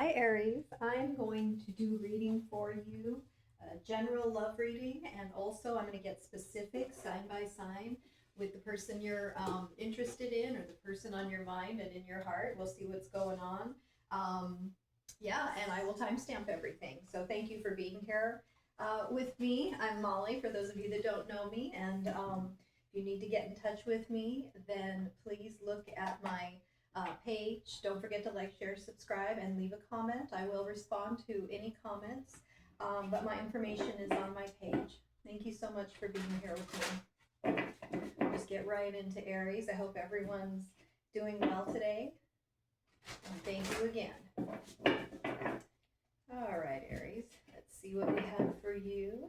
Hi Aries, I'm going to do reading for you, a general love reading, and also I'm going to get specific sign by sign with the person you're interested in or the person on your mind and in your heart. We'll see what's going on. Yeah, and I will timestamp everything. So thank you for being here with me. I'm Molly, for those of you that don't know me, and if you need to get in touch with me, then please look at my page. Don't forget to like, share, subscribe, and leave a comment. I will respond to any comments, but my information is on my page. Thank you so much for being here with me. We'll just get right into Aries. I hope everyone's doing well today. And thank you again. All right, Aries, let's see what we have for you.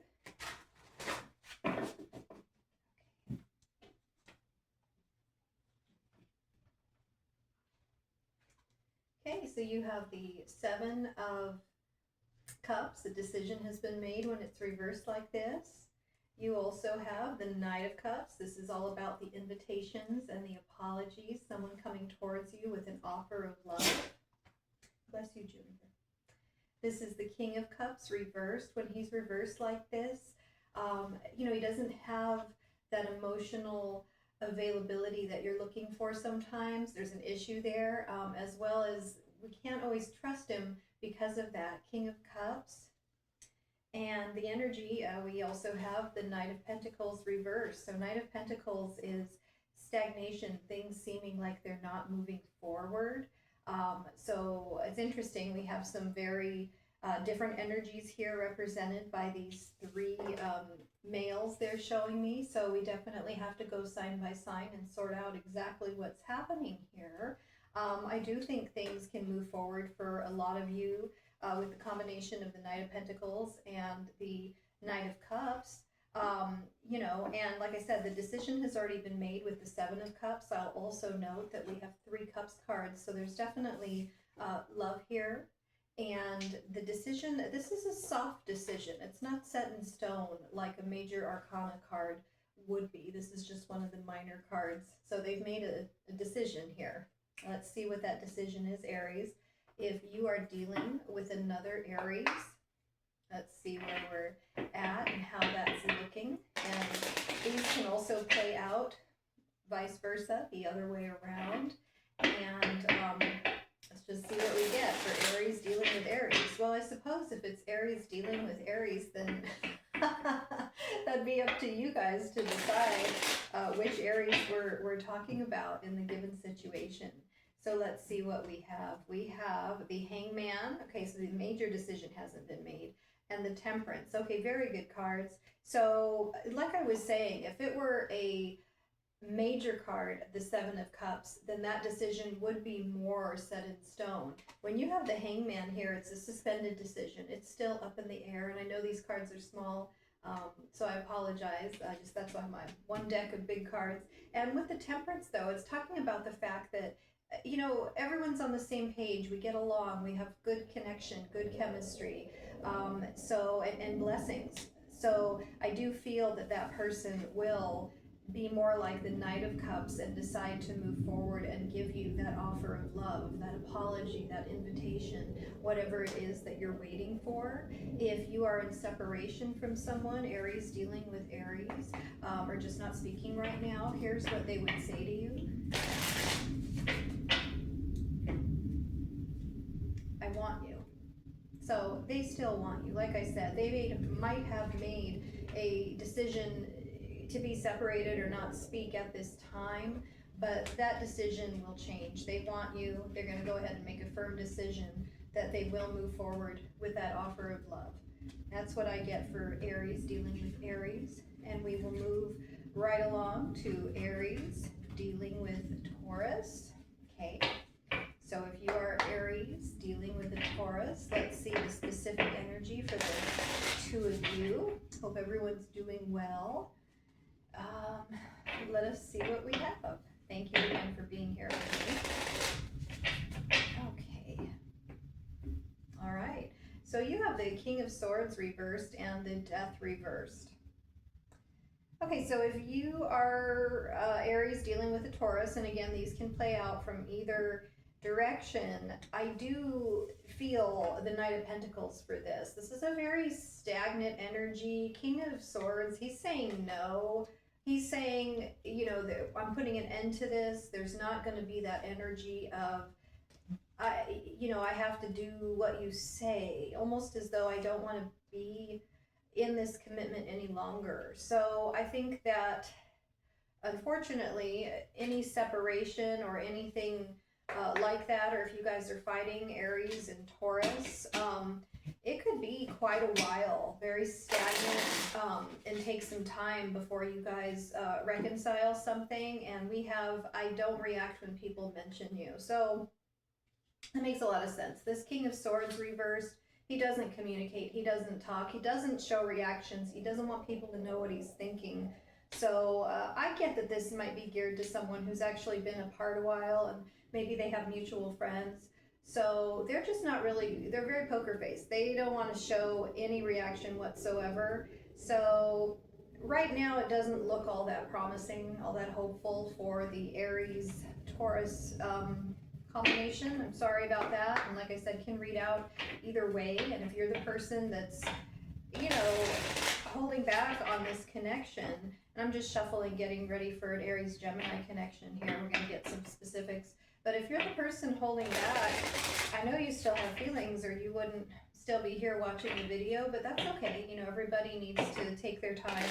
Okay, so you have the Seven of Cups. A decision has been made when it's reversed like this. You also have the Knight of Cups. This is all about the invitations and the apologies. Someone coming towards you with an offer of love. Bless you, Juniper. This is the King of Cups reversed. When he's reversed like this, he doesn't have that emotional availability that you're looking for sometimes. There's an issue there, as well as we can't always trust him because of that. King of Cups. And the energy, we also have the Knight of Pentacles reversed. So Knight of Pentacles is stagnation, things seeming like they're not moving forward. So it's interesting. We have some very different energies here represented by these three males they're showing me. So we definitely have to go sign by sign and sort out exactly what's happening here. I do think things can move forward for a lot of you with the combination of the Knight of Pentacles and the Knight of Cups. And like I said, the decision has already been made with the Seven of Cups. I'll also note that we have 3 Cups cards, so there's definitely love here. And the decision, this is a soft decision. It's not set in stone like a major arcana card would be. This is just one of the minor cards. So they've made a decision here. Let's see what that decision is, Aries. If you are dealing with another Aries, let's see where we're at and how that's looking. And these can also play out vice versa, the other way around. And let's just see what we get for Aries dealing with Aries. Well, I suppose if it's Aries dealing with Aries, then that'd be up to you guys to decide which Aries we're talking about in the given situation. So let's see what we have. We have the Hangman. Okay, so the major decision hasn't been made. And the Temperance. Okay, very good cards. So like I was saying, if it were a major card, the Seven of Cups, then that decision would be more set in stone. When you have the Hangman here, it's a suspended decision. It's still up in the air. And I know these cards are small, so I apologize. That's why I'm one deck of big cards. And with the Temperance, though, it's talking about the fact that everyone's on the same page. We get along. We have good connection, good chemistry. And blessings. So I do feel that person will be more like the Knight of Cups and decide to move forward and give you that offer of love, that apology, that invitation, whatever it is that you're waiting for. If you are in separation from someone, Aries dealing with Aries, or just not speaking right now, here's what they would say to you. I want you. So they still want you. Like I said, they might have made a decision to be separated or not speak at this time, but that decision will change. They want you. They're going to go ahead and make a firm decision that they will move forward with that offer of love. That's what I get for Aries dealing with Aries. And we will move right along to Aries dealing with Taurus. Okay. So if you are Aries dealing with a Taurus, let's see the specific energy for the two of you. Hope everyone's doing well. Let us see what we have. Thank you again for being here with me. Okay. All right. So you have the King of Swords reversed and the Death reversed. Okay, so if you are Aries dealing with a Taurus, and again, these can play out from either direction, I do feel the Knight of Pentacles for this. This is a very stagnant energy. King of Swords, he's saying no. He's saying, you know, that I'm putting an end to this. There's not going to be that energy of, you know, I have to do what you say, almost as though I don't want to be in this commitment any longer. So I think that, unfortunately, any separation or anything like that, or if you guys are fighting Aries and Taurus, it could be quite a while, very stagnant, and take some time before you guys reconcile something. And we have, I don't react when people mention you. So that makes a lot of sense. This King of Swords reversed, he doesn't communicate, he doesn't talk, he doesn't show reactions, he doesn't want people to know what he's thinking. So I get that this might be geared to someone who's actually been apart a while, and maybe they have mutual friends. So they're just not really, they're very poker faced. They don't want to show any reaction whatsoever. So right now it doesn't look all that promising, all that hopeful for the Aries Taurus combination. I'm sorry about that. And like I said, can read out either way. And if you're the person that's, you know, holding back on this connection, and I'm just shuffling, getting ready for an Aries Gemini connection here. We're going to get some specifics. But if you're the person holding back, I know you still have feelings, or you wouldn't still be here watching the video, but that's okay. You know, everybody needs to take their time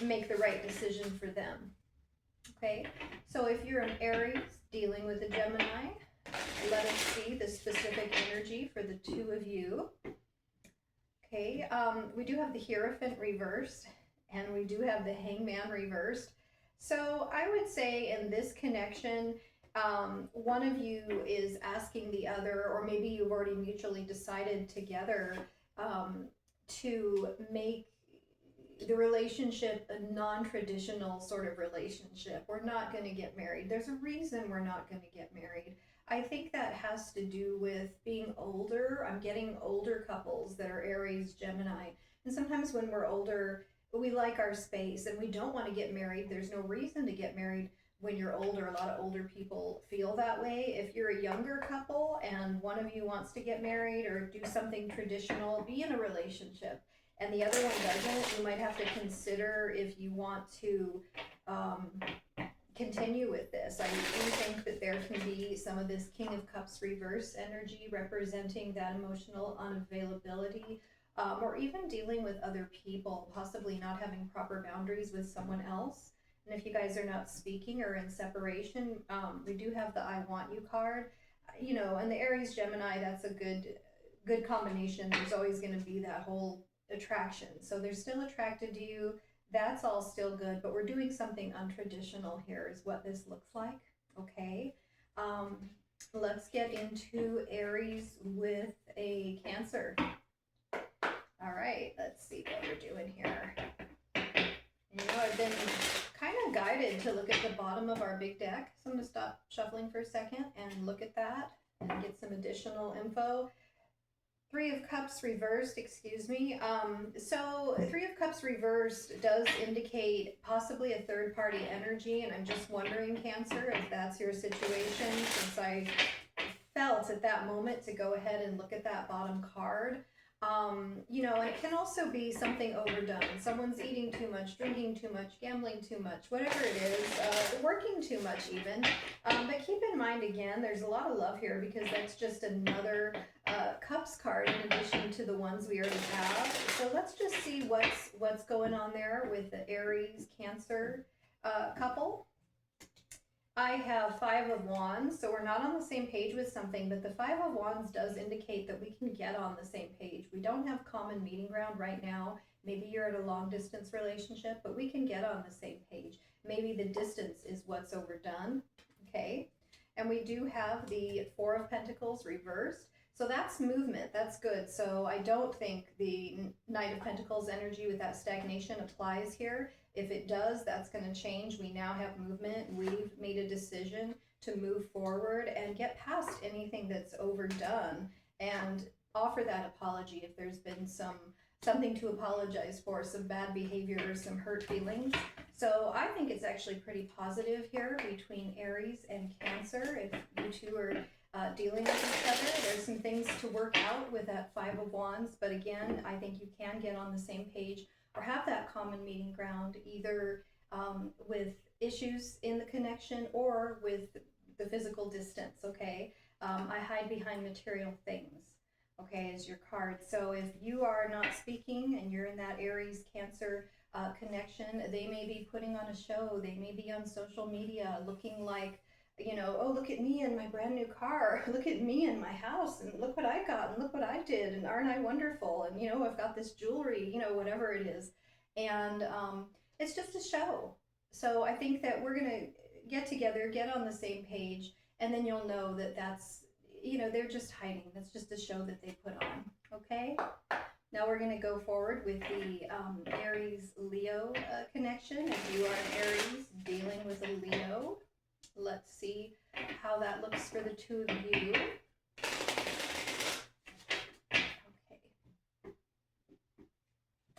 and make the right decision for them. Okay, so if you're an Aries dealing with a Gemini, let us see the specific energy for the two of you. Okay, we do have the Hierophant reversed, and we do have the Hangman reversed. So I would say in this connection, one of you is asking the other, or maybe you've already mutually decided together to make the relationship a non-traditional sort of relationship. We're not going to get married. There's a reason we're not going to get married. I think that has to do with being older. I'm getting older couples that are Aries, Gemini. And sometimes when we're older, we like our space and we don't want to get married. There's no reason to get married when you're older. A lot of older people feel that way. If you're a younger couple and one of you wants to get married or do something traditional, be in a relationship, and the other one doesn't, you might have to consider if you want to continue with this. I do think that there can be some of this King of Cups reverse energy representing that emotional unavailability, or even dealing with other people, possibly not having proper boundaries with someone else. And if you guys are not speaking or in separation, we do have the I want you card. You know, and the Aries Gemini, that's a good combination. There's always going to be that whole attraction. So they're still attracted to you. That's all still good, but we're doing something untraditional here is what this looks like. Okay. Let's get into Aries with a Cancer. All right, let's see what we're doing here. And you know, I've been kind of guided to look at the bottom of our big deck. So I'm going to stop shuffling for a second and look at that and get some additional info. Three of Cups reversed, excuse me. So Three of Cups reversed does indicate possibly a third party energy, and I'm just wondering, Cancer, if that's your situation, since I felt at that moment to go ahead and look at that bottom card. You know, and it can also be something overdone. Someone's eating too much, drinking too much, gambling too much, whatever it is, working too much even. But keep in mind, again, there's a lot of love here because that's just another Cups card in addition to the ones we already have. So let's just see what's going on there with the Aries Cancer couple. I have Five of Wands, so we're not on the same page with something, but the Five of Wands does indicate that we can get on the same page. We don't have common meeting ground right now. Maybe you're in a long distance relationship, but we can get on the same page. Maybe the distance is what's overdone, okay? And we do have the Four of Pentacles reversed. So that's movement, that's good. So I don't think the Knight of Pentacles energy with that stagnation applies here. If it does, that's going to change. We now have movement. We've made a decision to move forward and get past anything that's overdone and offer that apology if there's been something to apologize for, some bad behavior or some hurt feelings. So I think it's actually pretty positive here between Aries and Cancer. If you two are dealing with each other. There's some things to work out with that Five of Wands, but again, I think you can get on the same page or have that common meeting ground, either with issues in the connection or with the physical distance, okay? I hide behind material things, okay, is your card. So if you are not speaking and you're in that Aries Cancer connection, they may be putting on a show. They may be on social media looking like, you know, oh, look at me and my brand new car. Look at me and my house, and look what I got, and look what I did, and aren't I wonderful? And, you know, I've got this jewelry, you know, whatever it is. And it's just a show. So I think that we're going to get together, get on the same page, and then you'll know that that's, you know, they're just hiding. That's just a show that they put on, okay? Now we're going to go forward with the Aries-Leo connection. If you are an Aries dealing with a Leo, let's see how that looks for the two of you. Okay.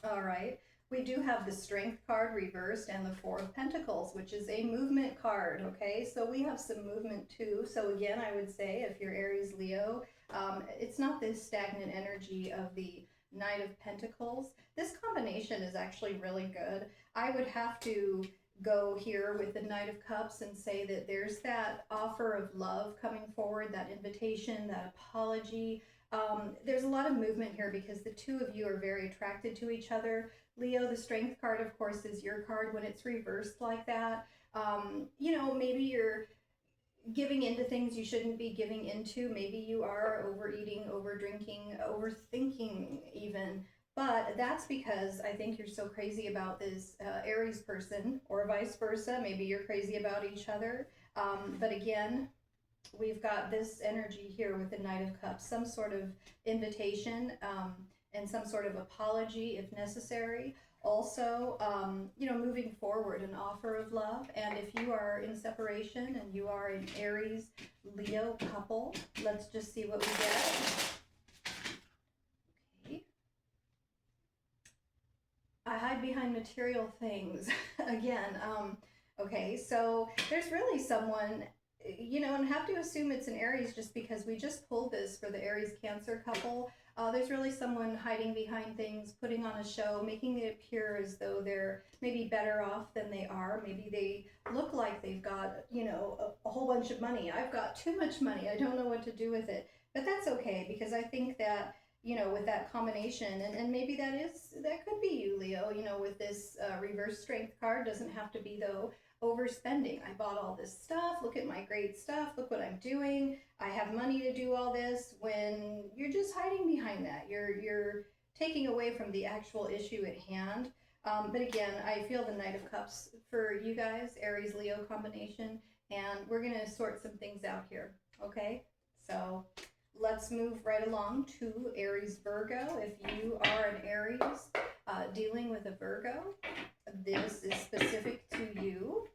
All right. We do have the Strength card reversed and the Four of Pentacles, which is a movement card, okay? So we have some movement too. So again, I would say if you're Aries Leo, it's not this stagnant energy of the Knight of Pentacles. This combination is actually really good. I would have to go here with the Knight of Cups and say that there's that offer of love coming forward, that invitation, that apology. There's a lot of movement here because the two of you are very attracted to each other. Leo, the Strength card, of course, is your card when it's reversed like that. You know, maybe you're giving into things you shouldn't be giving into. Maybe you are overeating, over drinking, overthinking even. But that's because I think you're so crazy about this Aries person, or vice versa. Maybe you're crazy about each other. But again, we've got this energy here with the Knight of Cups, some sort of invitation and some sort of apology if necessary. Also, you know, moving forward, an offer of love. And if you are in separation and you are an Aries Leo couple, let's just see what we get. Okay. I hide behind material things. Again, okay, so there's really someone, you know, and have to assume it's an Aries just because we just pulled this for the Aries Cancer couple. There's really someone hiding behind things, putting on a show, making it appear as though they're maybe better off than they are. Maybe they look like they've got, you know, a whole bunch of money. I've got too much money. I don't know what to do with it. But that's okay, because I think that, you know, with that combination, and maybe that could be you, Leo, you know, with this reverse Strength card. Doesn't have to be, though, overspending. I bought all this stuff. Look at my great stuff. Look what I'm doing. I have money to do all this, when you're just hiding behind that. You're taking away from the actual issue at hand. But again, I feel the Knight of Cups for you guys, Aries-Leo combination, and we're going to sort some things out here, okay? So let's move right along to Aries-Virgo. If you are an Aries dealing with a Virgo, this is specific to you.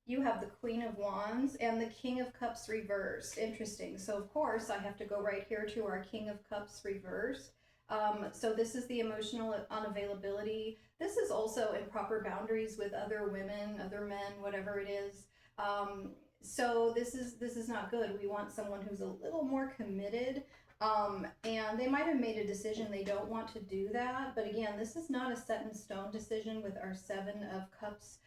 You have the Queen of Wands and the King of Cups reversed. Interesting. So, of course, I have to go right here to our King of Cups reversed. So this is the emotional unavailability. This is also improper boundaries with other women, other men, whatever it is. So this is not good. We want someone who's a little more committed. And they might have made a decision they don't want to do that. But again, this is not a set in stone decision with our Seven of Cups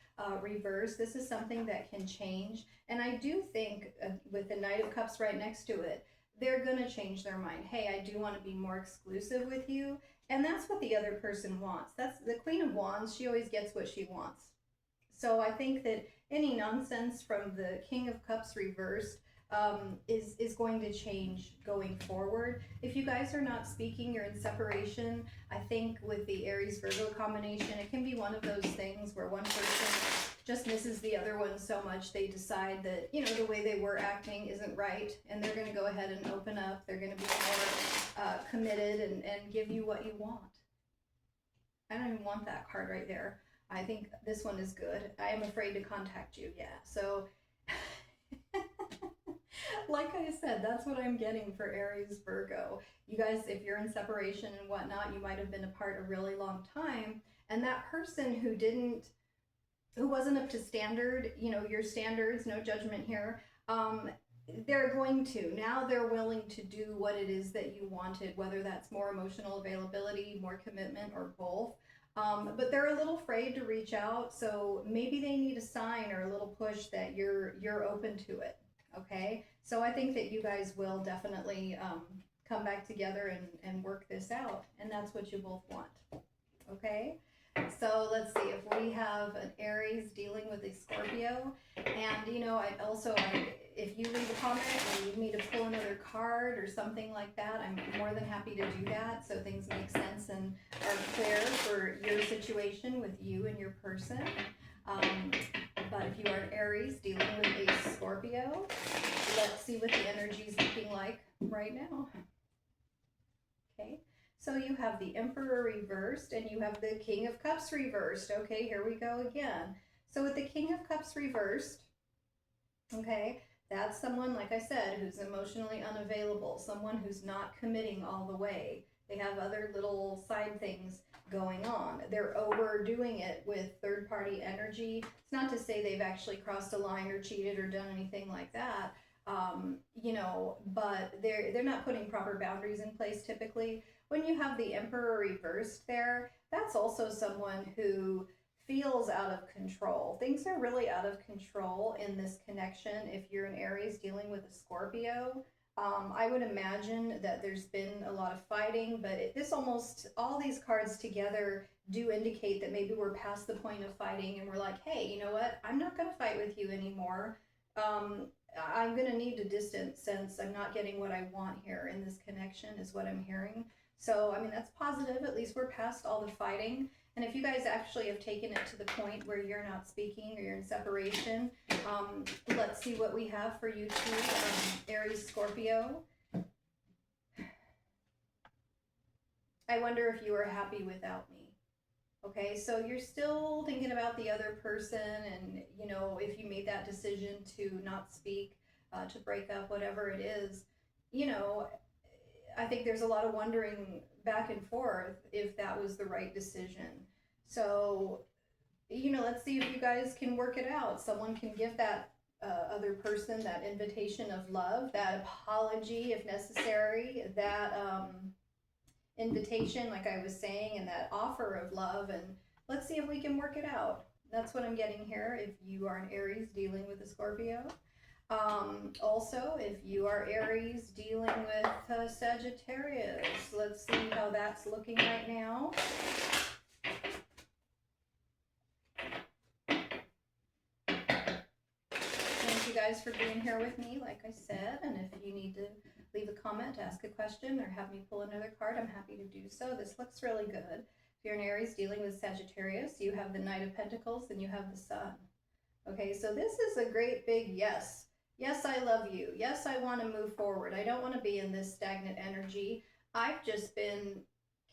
reverse. This is something that can change. And I do think with the Knight of Cups right next to it, they're going to change their mind. Hey, I do want to be more exclusive with you. And that's what the other person wants. That's the Queen of Wands. She always gets what she wants. So I think that any nonsense from the King of Cups reversed is going to change going forward. If you guys are not speaking, you're in separation, I think with the Aries-Virgo combination, it can be one of those things where one person just misses the other one so much they decide that, you know, the way they were acting isn't right, and they're going to go ahead and open up. They're going to be more committed and give you what you want. I don't even want that card right there. I think this one is good. I am afraid to contact you. Yeah, so like I said, that's what I'm getting for Aries Virgo. You guys, if you're in separation and whatnot, you might have been apart a really long time, and that person who didn't who wasn't up to standard, you know, your standards, no judgment here, they're going to. Now they're willing to do what it is that you wanted, whether that's more emotional availability, more commitment, or both. But they're a little afraid to reach out, so maybe they need a sign or a little push that you're open to it. Okay, so I think that you guys will definitely come back together and work this out, and that's what you both want. Okay. So let's see if we have an Aries dealing with a Scorpio, and you know, if you leave a comment and you need me to pull another card or something like that, I'm more than happy to do that so things make sense and are clear for your situation with you and your person. But if you are an Aries dealing with a Scorpio, let's see what the energy is looking like right now. Okay. So you have the Emperor reversed and you have the King of Cups reversed. Okay, here we go again. So with the King of Cups reversed, okay, that's someone, like I said, who's emotionally unavailable, someone who's not committing all the way. They have other little side things going on. They're overdoing it with third-party energy. It's not to say they've actually crossed a line or cheated or done anything like that, you know, but they're not putting proper boundaries in place typically. When you have the Emperor reversed there, that's also someone who feels out of control. Things are really out of control in this connection. If you're an Aries dealing with a Scorpio, I would imagine that there's been a lot of fighting, but this almost, all these cards together do indicate that maybe we're past the point of fighting and we're like, hey, you know what? I'm not going to fight with you anymore. I'm going to need to distance since I'm not getting what I want here in this connection, is what I'm hearing. So, I mean, that's positive. At least we're past all the fighting. And if you guys actually have taken it to the point where you're not speaking or you're in separation, let's see what we have for you two, Aries, Scorpio. I wonder if you are happy without me. Okay, so you're still thinking about the other person, and you know, if you made that decision to not speak, to break up, whatever it is, you know, I think there's a lot of wondering back and forth if that was the right decision. So, you know, let's see if you guys can work it out. Someone can give that other person that invitation of love, that apology if necessary, that invitation, like I was saying, and that offer of love, and let's see if we can work it out. That's what I'm getting here if you are an Aries dealing with a Scorpio. Also, if you are Aries dealing with Sagittarius, let's see how that's looking right now. Thank you guys for being here with me, like I said, and if you need to leave a comment, ask a question, or have me pull another card, I'm happy to do so. This looks really good. If you're an Aries dealing with Sagittarius, you have the Knight of Pentacles and you have the Sun. Okay, so this is a great big yes. Yes, I love you. Yes, I want to move forward. I don't want to be in this stagnant energy. I've just been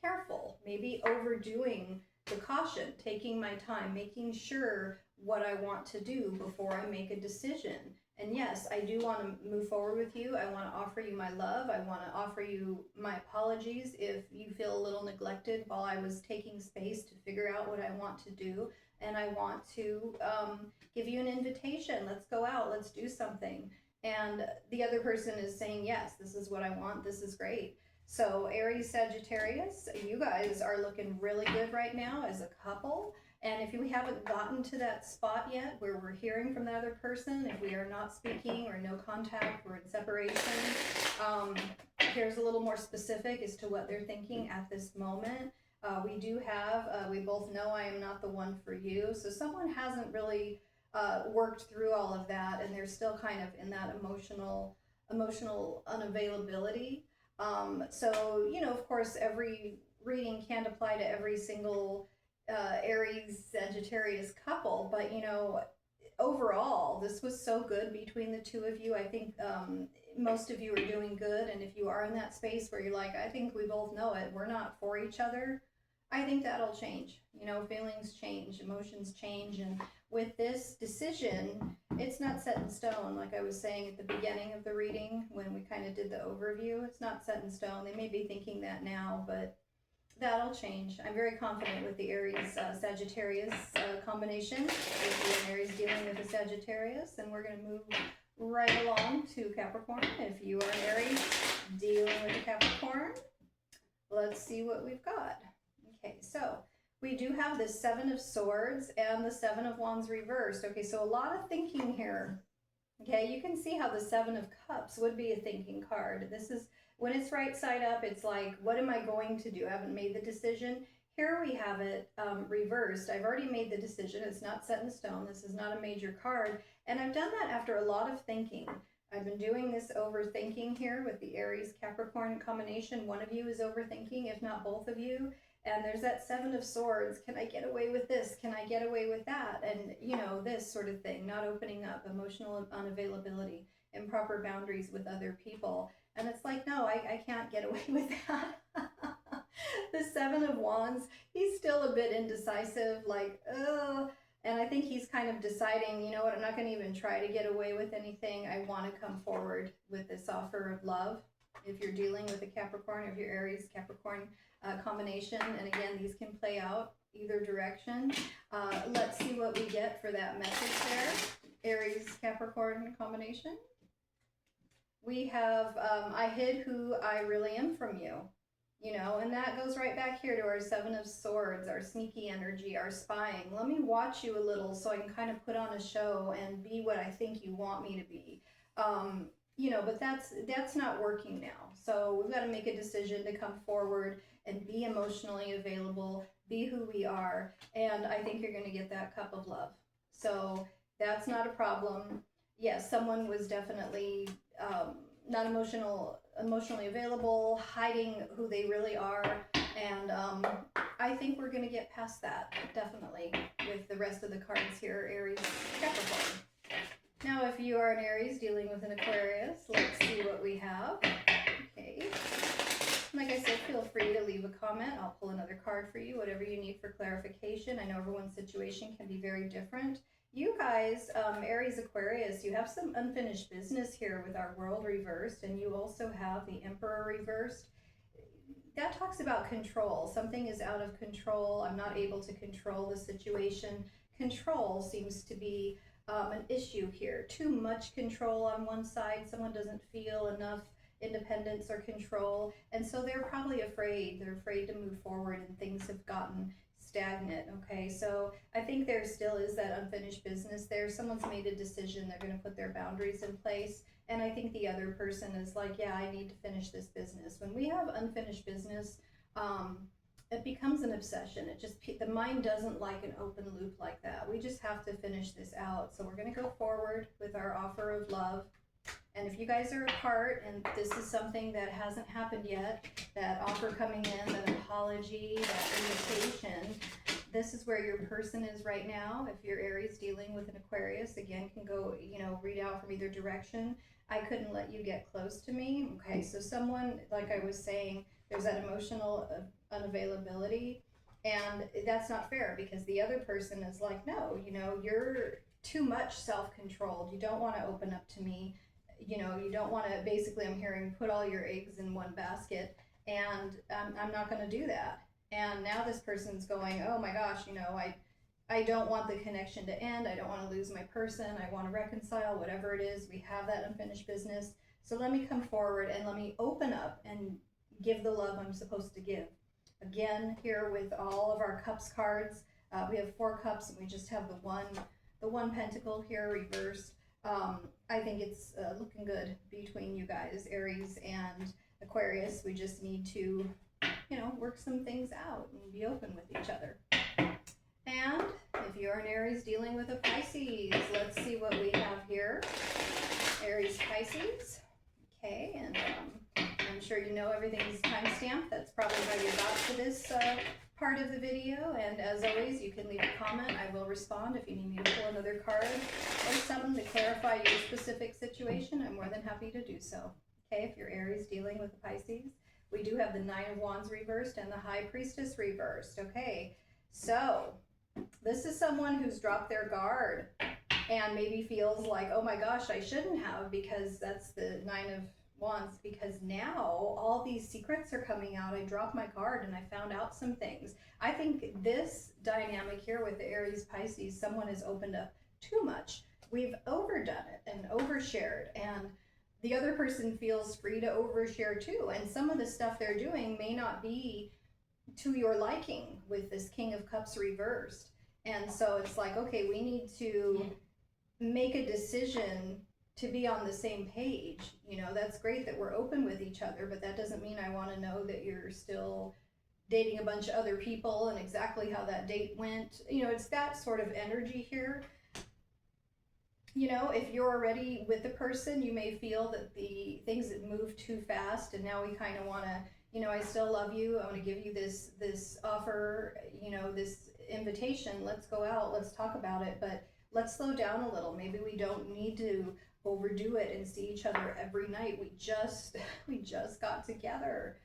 careful, maybe overdoing the caution, taking my time, making sure what I want to do before I make a decision. And yes, I do want to move forward with you. I want to offer you my love. I want to offer you my apologies if you feel a little neglected while I was taking space to figure out what I want to do. And I want to give you an invitation. Let's go out. Let's do something. And the other person is saying, yes, this is what I want. This is great. So Aries, Sagittarius, you guys are looking really good right now as a couple. And if we haven't gotten to that spot yet where we're hearing from the other person, if we are not speaking or no contact, we're in separation, here's a little more specific as to what they're thinking at this moment. We do have, we both know I am not the one for you. So someone hasn't really worked through all of that, and they're still kind of in that emotional unavailability. So, you know, of course, every reading can't apply to every single Aries Sagittarius couple, but you know, overall, this was so good between the two of you. I think most of you are doing good, and if you are in that space where you're like, I think we both know it, we're not for each other, I think that'll change. You know, feelings change, emotions change, and with this decision, it's not set in stone. Like I was saying at the beginning of the reading when we kind of did the overview, it's not set in stone. They may be thinking that now, but That'll change. I'm very confident with the Aries Sagittarius combination. If you're an Aries dealing with a Sagittarius, and we're going to move right along to Capricorn. If you are an Aries dealing with a Capricorn, let's see what we've got. Okay, so we do have the Seven of Swords and the Seven of Wands reversed. Okay, so a lot of thinking here. Okay, you can see how the Seven of Cups would be a thinking card. This is, when it's right side up, it's like, what am I going to do? I haven't made the decision. Here we have it reversed. I've already made the decision. It's not set in stone. This is not a major card. And I've done that after a lot of thinking. I've been doing this overthinking here with the Aries Capricorn combination. One of you is overthinking, if not both of you. And there's that Seven of Swords. Can I get away with this? Can I get away with that? And, you know, this sort of thing, not opening up, emotional unavailability, improper boundaries with other people. And it's like, no, I can't get away with that. The Seven of Wands, he's still a bit indecisive, like, oh. And I think he's kind of deciding, you know what, I'm not going to even try to get away with anything. I want to come forward with this offer of love. If you're dealing with a Capricorn, if you're Aries Capricorn combination, and again, these can play out either direction. Let's see what we get for that message there. Aries Capricorn combination. We have, I hid who I really am from you. You know, and that goes right back here to our Seven of Swords, our sneaky energy, our spying. Let me watch you a little so I can kind of put on a show and be what I think you want me to be. You know, but that's not working now. So we've got to make a decision to come forward and be emotionally available, be who we are. And I think you're going to get that cup of love. So that's not a problem. Yes, someone was definitely not emotionally available, hiding who they really are, and I think we're going to get past that, definitely, with the rest of the cards here, Aries, Capricorn. Now, if you are an Aries dealing with an Aquarius, let's see what we have. Okay. Like I said, feel free to leave a comment. I'll pull another card for you, whatever you need for clarification. I know everyone's situation can be very different. You guys, Aries, Aquarius, you have some unfinished business here with our World reversed, and you also have the Emperor reversed. That talks about control. Something is out of control. I'm not able to control the situation. Control seems to be an issue here. Too much control on one side. Someone doesn't feel enough independence or control, and so they're probably afraid. They're afraid to move forward, and things have gotten stagnant. Okay, so I think there still is that unfinished business there. Someone's made a decision. They're going to put their boundaries in place, and I think the other person is like, yeah, I need to finish this business. When we have unfinished business, it becomes an obsession. It just, the mind doesn't like an open loop like that. We just have to finish this out. So we're going to go forward with our offer of love. And if you guys are apart and this is something that hasn't happened yet, that offer coming in, that apology, that invitation, this is where your person is right now. If you're Aries dealing with an Aquarius, again, can go, you know, read out from either direction. I couldn't let you get close to me. Okay, so someone, like I was saying, there's that emotional unavailability, and that's not fair because the other person is like, no, you know, you're too much self-controlled. You don't want to open up to me. You know, you don't want to, basically I'm hearing, put all your eggs in one basket, and I'm not going to do that. And now this person's going, oh my gosh, you know, I don't want the connection to end. I don't want to lose my person. I want to reconcile, whatever it is. We have that unfinished business. So let me come forward and let me open up and give the love I'm supposed to give. Again, here with all of our cups cards, we have 4 cups and we just have the one pentacle here reversed. I think it's looking good between you guys, Aries and Aquarius. We just need to, you know, work some things out and be open with each other. And if you're an Aries dealing with a Pisces, let's see what we have here. Aries, Pisces. Okay, and I'm sure you know everything's time-stamped. That's probably how you got to this part of the video. And as always, you can leave a comment. I will respond. If you need me to pull another card or something to clarify your specific situation, I'm more than happy to do so. Okay, if you're Aries dealing with a Pisces, we do have the 9 of Wands reversed and the High Priestess reversed. Okay, so this is someone who's dropped their guard and maybe feels like, oh my gosh, I shouldn't have, because that's the 9 Wands, because now all these secrets are coming out. I dropped my card and I found out some things. I think this dynamic here with the Aries Pisces, someone has opened up too much. We've overdone it and overshared, and the other person feels free to overshare too. And some of the stuff they're doing may not be to your liking with this King of Cups reversed. And so it's like, okay, we need to make a decision to be on the same page. You know, that's great that we're open with each other, but that doesn't mean I want to know that you're still dating a bunch of other people and exactly how that date went. You know, it's that sort of energy here. You know, if you're already with a person, you may feel that the things that move too fast, and now we kind of want to, you know, I still love you. I want to give you this offer, you know, this invitation. Let's go out. Let's talk about it. But let's slow down a little. Maybe we don't need to overdo it and see each other every night. We just got together.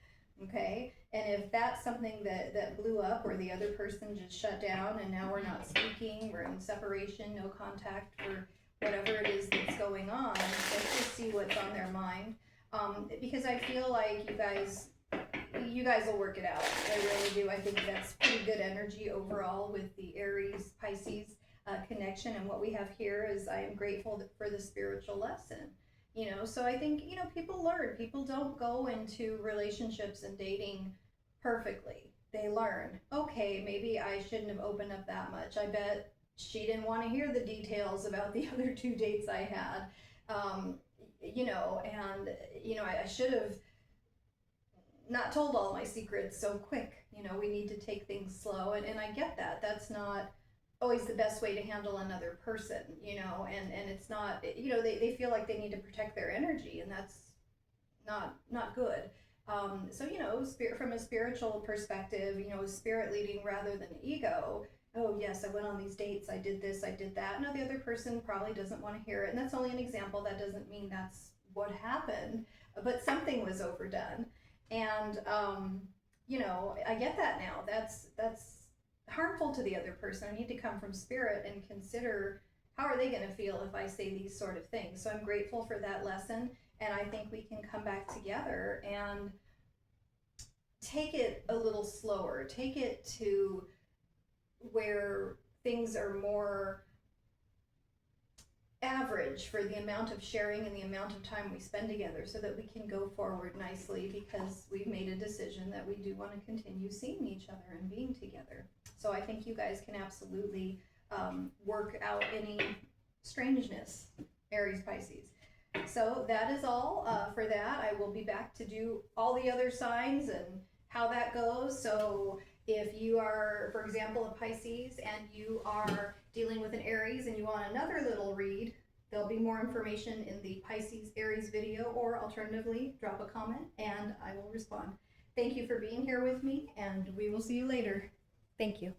Okay? And if that's something that blew up, or the other person just shut down and now we're not speaking, we're in separation, no contact for whatever it is that's going on, let's just see what's on their mind. Because I feel like you guys will work it out. I really do. I think that's pretty good energy overall with the Aries Pisces connection. And what we have here is, I am grateful for the spiritual lesson. You know, so I think, you know, people learn. People don't go into relationships and dating perfectly. They learn, okay, maybe I shouldn't have opened up that much. I bet she didn't want to hear the details about the other 2 dates I had. You know, and, you know, I should have not told all my secrets so quick. You know, we need to take things slow. And I get that. That's not always the best way to handle another person, you know, and it's not, you know, they feel like they need to protect their energy, and that's not good. So, you know, from a spiritual perspective, you know, spirit leading rather than ego. Oh yes, I went on these dates, I did this, I did that. No, the other person probably doesn't want to hear it, and that's only an example. That doesn't mean that's what happened, but something was overdone. And you know, I get that now. That's harmful to the other person. I need to come from spirit and consider, how are they going to feel if I say these sort of things. So I'm grateful for that lesson, and I think we can come back together and take it a little slower, take it to where things are more average for the amount of sharing and the amount of time we spend together, so that we can go forward nicely, because we've made a decision that we do want to continue seeing each other and being together. So I think you guys can absolutely work out any strangeness, Aries Pisces. So that is all for that. I will be back to do all the other signs and how that goes. So if you are, for example, a Pisces and you are dealing with an Aries and you want another little read, there'll be more information in the Pisces Aries video, or alternatively, drop a comment and I will respond. Thank you for being here with me, and we will see you later. Thank you.